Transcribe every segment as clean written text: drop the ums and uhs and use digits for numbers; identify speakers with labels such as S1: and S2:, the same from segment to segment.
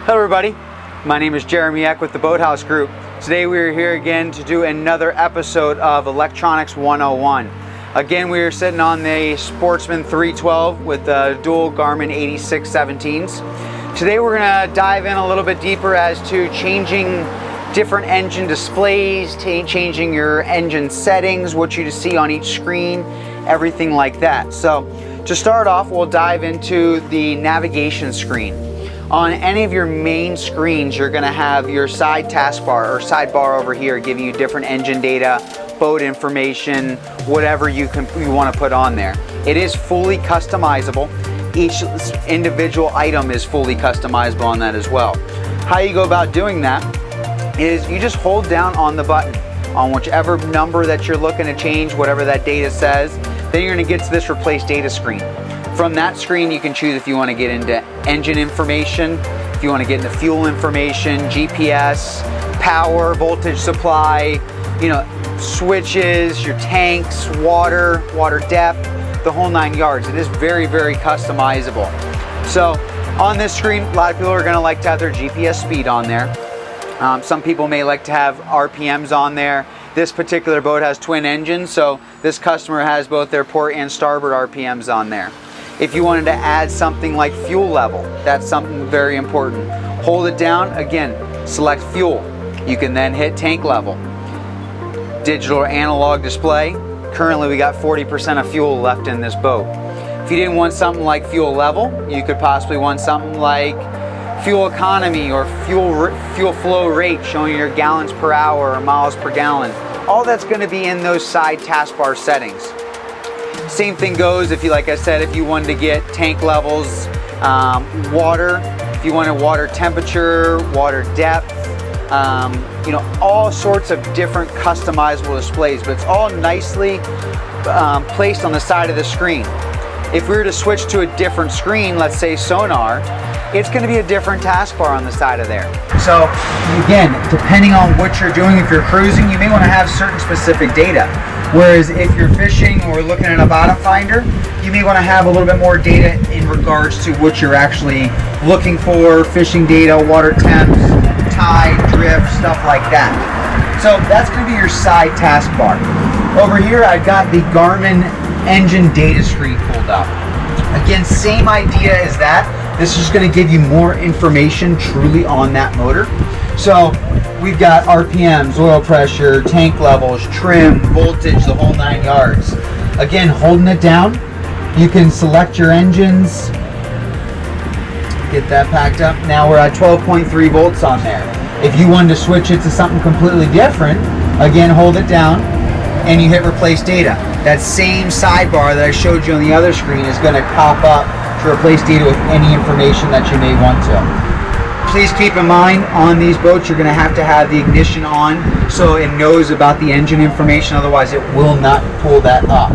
S1: Hello everybody, my name is Jeremy Eck with the Boathouse Group. Today we are here again to do another episode of Electronics 101. Again, we are sitting on the Sportsman 312 with the Dual Garmin 8617s. Today we're going to dive in a little bit deeper as to changing different engine displays, changing your engine settings, what you see on each screen, everything like that. So to start off, we'll dive into the navigation screen. On any of your main screens, you're going to have your side taskbar or sidebar over here giving you different engine data, boat information, whatever you want to put on there. It is fully customizable. Each individual item is fully customizable on that as well. How you go about doing that is you just hold down on the button on whichever number that you're looking to change, whatever that data says. Then you're going to get to this replace data screen. From that screen, you can choose if you want to get into engine information, if you want to get into fuel information, GPS, power, voltage supply, switches, your tanks, water depth, the whole 9 yards. It is very, very customizable. So on this screen, a lot of people are going to like to have their GPS speed on there. Some people may like to have RPMs on there. This particular boat has twin engines, so this customer has both their port and starboard RPMs on there. If you wanted to add something like fuel level, that's something very important. Hold it down, again, select fuel. You can then hit tank level. Digital or analog display. Currently we got 40% of fuel left in this boat. If you didn't want something like fuel level, you could possibly want something like fuel economy or fuel flow rate, showing your gallons per hour or miles per gallon. All that's going to be in those side taskbar settings. Same thing goes if you, like I said, if you wanted to get tank levels, water, if you wanted water temperature, water depth, all sorts of different customizable displays, but it's all nicely placed on the side of the screen. If we were to switch to a different screen, let's say sonar, it's going to be a different taskbar on the side of there. So again, depending on what you're doing, if you're cruising, you may want to have certain specific data. Whereas if you're fishing or looking at a bottom finder, you may want to have a little bit more data in regards to what you're actually looking for, fishing data, water temps, tide, drift, stuff like that. So that's going to be your side taskbar. Over here I've got the Garmin engine data screen pulled up. Again, same idea as that. This is going to give you more information truly on that motor. So we've got RPMs, oil pressure, tank levels, trim, voltage, the whole 9 yards. Again, holding it down, you can select your engines, get that packed up. Now we're at 12.3 volts on there. If you wanted to switch it to something completely different, again, hold it down and you hit replace data. That same sidebar that I showed you on the other screen is going to pop up to replace data with any information that you may want to. Please keep in mind, on these boats you're going to have the ignition on so it knows about the engine information, otherwise it will not pull that up.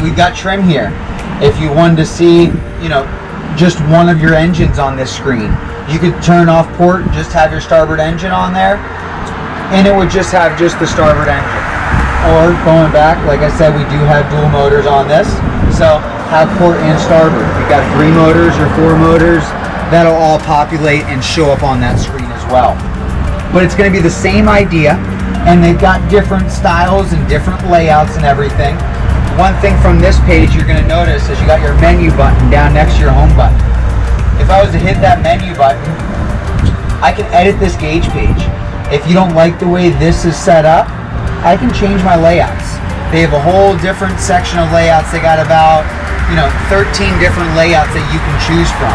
S1: We've got trim here. If you wanted to see just one of your engines on this screen, you could turn off port, just have your starboard engine on there, and it would just have just the starboard engine. Or going back, like I said, we do have dual motors on this, so have port and starboard. We've got 3 motors or 4 motors. That'll all populate and show up on that screen as well. But it's going to be the same idea, and they've got different styles and different layouts and everything. One thing from this page you're going to notice is you got your menu button down next to your home button. If I was to hit that menu button, I can edit this gauge page. If you don't like the way this is set up, I can change my layouts. They have a whole different section of layouts. They got about 13 different layouts that you can choose from.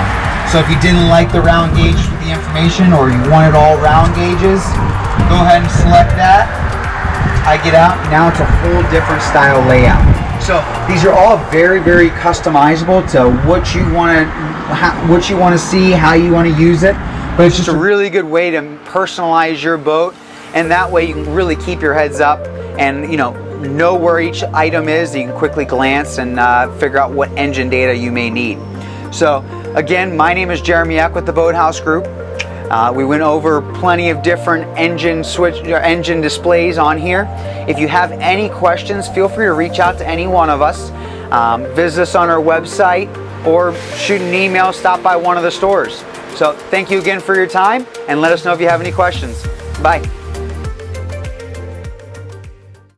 S1: So if you didn't like the round gauge with the information, or you wanted all round gauges, go ahead and select that. I get out, now it's a whole different style layout. So these are all very, very customizable to what you want to see, how you want to use it. But it's just a really good way to personalize your boat, and that way you can really keep your heads up and know where each item is. You can quickly glance and figure out what engine data you may need. So again, my name is Jeremy Eck with the Boathouse Group. We went over plenty of different engine displays on here. If you have any questions, feel free to reach out to any one of us. Visit us on our website or shoot an email, stop by one of the stores. So thank you again for your time, and let us know if you have any questions. Bye.